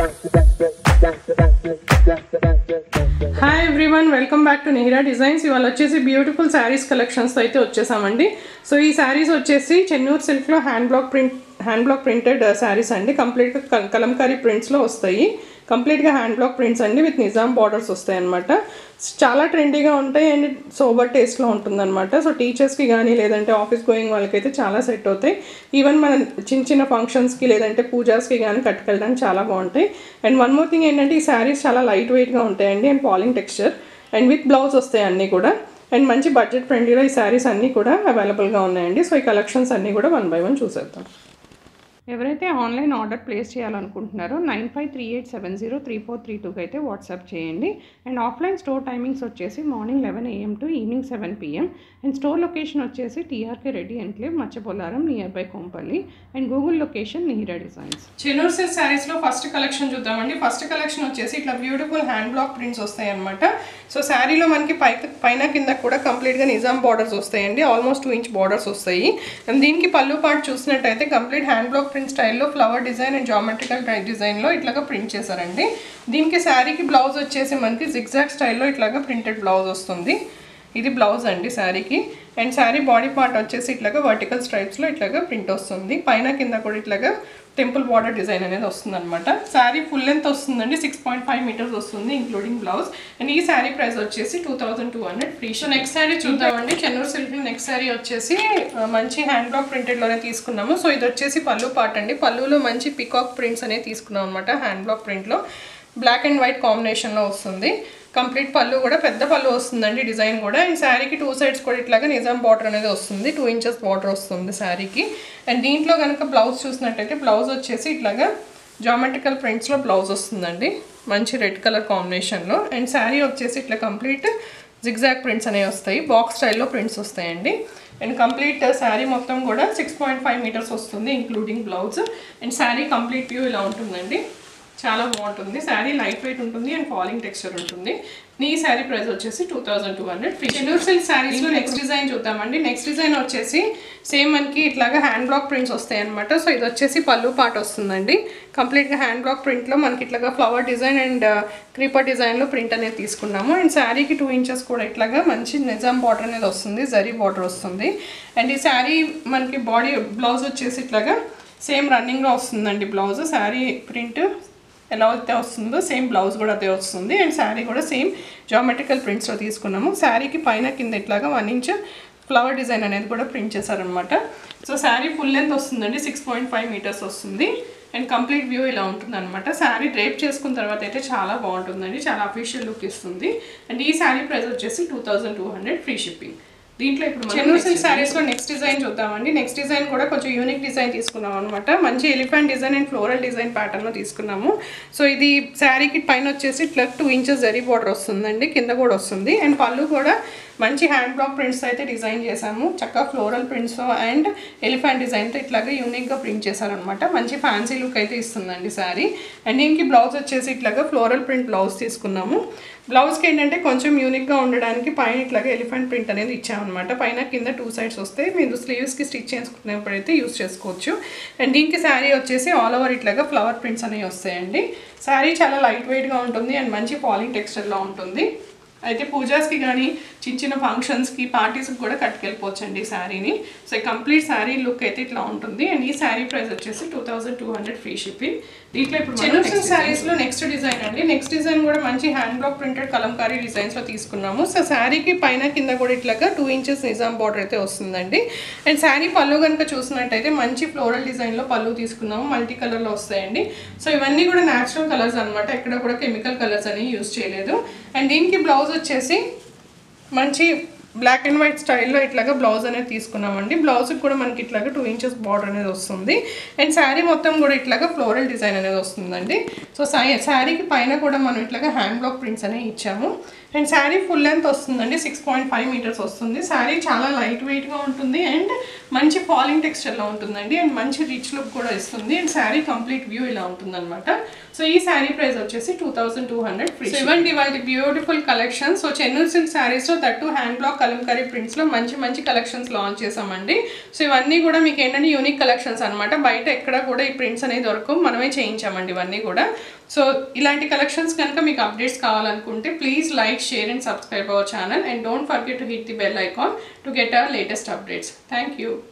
Hi everyone, welcome back to Nehira Designs. ఇవాళ వచ్చేసి beautiful saris collections అయితే వచ్చేసామండి. సో ఈ శారీస్ వచ్చేసి చెన్నూరు సిల్క్ లో హ్యాండ్ బ్లాక్ ప్రింటెడ్ శారీస్ అండి. కంప్లీట్ గా కలంకారీ ప్రింట్స్ లో వస్తాయి. కంప్లీట్ గా హ్యాండ్ బ్లాక్ ప్రింట్స్ అండి విత్ నిజాం బార్డర్స్ వస్తాయి అన్నమాట. చాలా ట్రెండీగా ఉంటాయి అండ్ సోబర్ టేస్ట్ లో ఉంటుందన్నమాట. సో టీచర్స్ కి కానీ లేదంటే ఆఫీస్ గోయింగ్ వాళ్ళకైతే చాలా సెట్ అవుతాయి. ఈవెన్ మన చిన్న ఫంక్షన్స్ కి లేదంటే పూజాస్ కి కానీ కట్టుకెళ్ళడానికి చాలా బాగుంటాయి. అండ్ వన్ మోర్ థింగ్ ఏంటంటే ఈ శారీస్ చాలా లైట్ వెయిట్ గా ఉంటాయండి and polling texture and with blouse వస్తాయి అన్నీ కూడా. అండ్ మంచి బడ్జెట్ ఫ్రెండ్లీలో ఈ శారీస్ అన్నీ కూడా అవైలబుల్గా ఉన్నాయండి. సో ఈ కలెక్షన్స్ అన్నీ కూడా 1 by 1 చూసేద్దాం. ఎవరైతే ఆన్లైన్ ఆర్డర్ ప్లేస్ చేయాలనుకుంటున్నారో 9538703432కి అయితే వాట్సాప్ చేయండి. అండ్ ఆఫ్లైన్ స్టోర్ టైమింగ్స్ వచ్చేసి morning 11 AM to evening 7 PM. And store location వచ్చేసి TRK Reddy enclave Machabollaram near by Kompally. And Google location Neera designs. Chennur silk శారీస్లో ఫస్ట్ కలెక్షన్ చూద్దామండి. ఫస్ట్ కలెక్షన్ వచ్చేసి ఇట్లా బ్యూటిఫుల్ హ్యాండ్ బ్లాక్ ప్రింట్స్ వస్తాయి అనమాట. సో శారీలో మనకి పైన కింద కూడా కంప్లీట్గా నిజాం బార్డర్స్ వస్తాయండి. ఆల్మోస్ట్ 2 inch బార్డర్స్ వస్తాయి. అండ్ దీనికి పళ్ళు పార్ట్ చూసినట్టయితే కంప్లీట్ హ్యాండ్ బ్లాక్ ప్రింట్ స్టైల్లో ఫ్లవర్ డిజైన్ అండ్ జామెట్రికల్ డిజైన్లో ఇట్లాగా ప్రింట్ చేశారండి. దీనికి శారీకి బ్లౌజ్ వచ్చేసి మనకి జిగ్జాగ్ స్టైల్లో ఇట్లాగా ప్రింటెడ్ బ్లౌజ్ వస్తుంది. ఇది బ్లౌజ్ అండి శారీకి. అండ్ శారీ బాడీ పార్ట్ వచ్చేసి ఇట్లాగా వర్టికల్ స్ట్రైప్స్లో ఇట్లాగా ప్రింట్ వస్తుంది. పైన కింద కూడా ఇట్లాగా టెంపుల్ బార్డర్ డిజైన్ అనేది వస్తుంది అనమాట. శారీ ఫుల్ లెంత్ వస్తుందండి, 6.5 meters వస్తుంది ఇంక్లూడింగ్ బ్లౌజ్. అండ్ ఈ శారీ ప్రైస్ వచ్చేసి 2200 ఫ్రీ. సో నెక్స్ట్ శారీ చూద్దామండి. చెన్నూరు సిల్క్ నెక్స్ట్ శారీ వచ్చేసి మంచి హ్యాండ్ బ్లాక్ ప్రింటెడ్లోనే తీసుకున్నాము. సో ఇది వచ్చేసి పళ్ళు పార్ట్ అండి. పళ్ళులో మంచి పికాక్ ప్రింట్స్ అనేది తీసుకున్నాం అనమాట. హ్యాండ్ బ్లాక్ ప్రింట్లో బ్లాక్ అండ్ వైట్ కాంబినేషన్లో వస్తుంది. కంప్లీట్ పళ్ళు కూడా పెద్ద పళ్ళు వస్తుందండి డిజైన్ కూడా. అండ్ శారీకి 2 sides కూడా ఇట్లాగా నిజాం బార్డర్ అనేది వస్తుంది. 2 inches బార్డర్ వస్తుంది శారీకి. అండ్ దీంట్లో కనుక బ్లౌజ్ చూసినట్టయితే బ్లౌజ్ వచ్చేసి ఇట్లాగా జామెట్రికల్ ప్రింట్స్లో బ్లౌజ్ వస్తుందండి మంచి రెడ్ కలర్ కాంబినేషన్లో. అండ్ శారీ వచ్చేసి ఇట్లా కంప్లీట్ జిగ్జాగ్ ప్రింట్స్ అనేవి వస్తాయి. బాక్స్ స్టైల్లో ప్రింట్స్ వస్తాయండి. అండ్ కంప్లీట్ శారీ మొత్తం కూడా 6.5 meters వస్తుంది including blouse. And sari complete view ఇలా ఉంటుందండి. చాలా బాగుంటుంది. శారీ లైట్ వెయిట్ ఉంటుంది అండ్ ఫాలింగ్ టెక్స్చర్ ఉంటుంది. ఈ శారీ ప్రైస్ వచ్చేసి 2200 ఫ్రీ. చెన్నూరు సిల్క్ శారీస్లో నెక్స్ట్ డిజైన్ చూద్దామండి. నెక్స్ట్ డిజైన్ వచ్చేసి సేమ్ మనకి ఇట్లాగా హ్యాండ్ బ్లాక్ ప్రింట్స్ వస్తాయి అనమాట. సో ఇది వచ్చేసి పళ్ళు పార్ట్ వస్తుందండి. కంప్లీట్గా హ్యాండ్ బ్లాక్ ప్రింట్లో మనకి ఇట్లాగా ఫ్లవర్ డిజైన్ అండ్ క్రీపర్ డిజైన్లో ప్రింట్ అనేది తీసుకున్నాము. అండ్ శారీకి 2 inches కూడా ఇట్లాగా మంచి నిజాం బార్డర్ అనేది వస్తుంది, జరీ బార్డర్ వస్తుంది. అండ్ ఈ శారీ మనకి బాడీ బ్లౌజ్ వచ్చేసి ఇట్లాగా సేమ్ రన్నింగ్లో వస్తుందండి. బ్లౌజ్ శారీ ప్రింట్ ఎలా అయితే వస్తుందో సేమ్ బ్లౌజ్ కూడా అదే వస్తుంది. అండ్ శారీ కూడా సేమ్ జామెట్రికల్ ప్రింట్స్లో తీసుకున్నాము. శారీకి పైన కింద ఇట్లాగా 1 inch ఫ్లవర్ డిజైన్ అనేది కూడా ప్రింట్ చేశారనమాట. సో శారీ ఫుల్ లెంత్ వస్తుందండి, 6.5 meters వస్తుంది. అండ్ కంప్లీట్ వ్యూ ఇలా ఉంటుంది అనమాట. శారీ డ్రేప్ చేసుకున్న తర్వాత అయితే చాలా బాగుంటుందండి, చాలా అఫీషియల్ లుక్ ఇస్తుంది. అండ్ ఈ శారీ ప్రైస్ వచ్చేసి 2200 ఫ్రీ షిప్పింగ్. దీంట్లో ఇప్పుడు చెన్నూరు సిల్క్ శారీస్లో నెక్స్ట్ డిజైన్ చూద్దామండి. నెక్స్ట్ డిజైన్ కూడా కొంచెం యూనిక్ డిజైన్ తీసుకున్నాం అనమాట. మంచి elephant design and floral design ప్యాటర్న్లో తీసుకున్నాము. సో ఇది శారీకి పైన వచ్చేసి ఇట్లా 2 inches జరీ బార్డర్ వస్తుందండి, కింద కూడా వస్తుంది. అండ్ పళ్ళు కూడా మంచి హ్యాండ్ బ్లాక్ ప్రింట్స్ అయితే డిజైన్ చేసాము. చక్కగా ఫ్లోరల్ ప్రింట్స్ అండ్ ఎలిఫెంట్ డిజైన్తో ఇట్లాగా యూనిక్గా ప్రింట్ చేశారనమాట. మంచి ఫ్యాన్సీ లుక్ అయితే ఇస్తుందండి శారీ. అండ్ దీనికి బ్లౌజ్ వచ్చేసి ఇట్లాగా ఫ్లోరల్ ప్రింట్ బ్లౌజ్ తీసుకున్నాము. బ్లౌజ్కి ఏంటంటే కొంచెం యూనిక్గా ఉండడానికి పైన ఇట్లాగా ఎలిఫెంట్ ప్రింట్ అనేది ఇచ్చామన్నమాట. పైన కింద 2 sides వస్తాయి. మీరు స్లీవ్స్కి స్టిచ్ చేసుకునేప్పుడైతే యూస్ చేసుకోవచ్చు. అండ్ దీనికి శారీ వచ్చేసి ఆల్ ఓవర్ ఇట్లాగా ఫ్లవర్ ప్రింట్స్ అనేవి వస్తాయండి. శారీ చాలా లైట్ వెయిట్గా ఉంటుంది అండ్ మంచి ఫాలింగ్ టెక్స్చర్లో ఉంటుంది. అయితే పూజాస్కి కానీ చిన్న ఫంక్షన్స్కి పార్టీస్కి కూడా కట్టుకెళ్ళిపోవచ్చండి ఈ శారీని. సో కంప్లీట్ శారీ లుక్ అయితే ఇట్లా ఉంటుంది. అండ్ ఈ శారీ ప్రైస్ వచ్చేసి 2200 ఫ్రీ షిప్పింగ్. దీంట్లో ఇప్పుడు చెన్నూరు సిల్క్ శారీస్లో నెక్స్ట్ డిజైన్ అండి. నెక్స్ట్ డిజైన్ కూడా మంచి హ్యాండ్ బ్లాక్ ప్రింటెడ్ కలంకారీ డిజైన్స్లో తీసుకున్నాము. సో శారీకి పైన కింద కూడా ఇట్లాగా 2 inches నిజాం బార్డర్ అయితే వస్తుందండి. అండ్ శారీ పళ్ళు కనుక చూసినట్టయితే మంచి ఫ్లోరల్ డిజైన్లో పళ్ళు తీసుకున్నాము, మల్టీ కలర్లో వస్తాయండి. సో ఇవన్నీ కూడా న్యాచురల్ కలర్స్ అనమాట, ఎక్కడ కూడా కెమికల్ కలర్స్ అనేవి యూజ్ చేయలేదు. అండ్ దీనికి బ్లౌజ్ వచ్చేసి మంచి బ్లాక్ అండ్ వైట్ స్టైల్లో ఇట్లాగా బ్లౌజ్ అనేది తీసుకున్నామండి. బ్లౌజ్కి కూడా మనకి ఇట్లాగా 2 inches బార్డర్ అనేది వస్తుంది. అండ్ శారీ మొత్తం కూడా ఇట్లాగా ఫ్లోరల్ డిజైన్ అనేది వస్తుందండి. సో శారీకి పైన కూడా మనం ఇట్లాగా హ్యాండ్ బ్లాక్ ప్రింట్స్ అనేవి ఇచ్చాము. అండ్ శారీ ఫుల్ లెంత్ వస్తుందండి, 6.5 meters వస్తుంది. శారీ చాలా లైట్ వెయిట్గా ఉంటుంది అండ్ మంచి ఫాలింగ్ టెక్స్చర్లో ఉంటుందండి. అండ్ మంచి రిచ్ లుక్ కూడా ఇస్తుంది. అండ్ శారీ కంప్లీట్ వ్యూ ఇలా ఉంటుందన్నమాట. సో ఈ శారీ ప్రైస్ వచ్చేసి 2200 ఫ్రీ. ఇవ్వండి వాళ్ళ beautiful collection. So Chennur silk శారీస్లో దట్టు హ్యాండ్ బ్లాక్ కలంకారీ ప్రింట్స్లో మంచి మంచి కలెక్షన్స్ లాంచ్ చేసామండి. సో ఇవన్నీ కూడా మీకు ఏంటంటే యూనిక్ కలెక్షన్స్ అనమాట. బయట ఎక్కడ కూడా ఈ ప్రింట్స్ అనేది దొరకవు, మనమే చేయించామండి ఇవన్నీ కూడా. సో ఇలాంటి కలెక్షన్స్ కనుక మీకు అప్డేట్స్ కావాలనుకుంటే please like, share and subscribe our channel, and don't forget to hit the bell icon to get our latest updates. Thank you.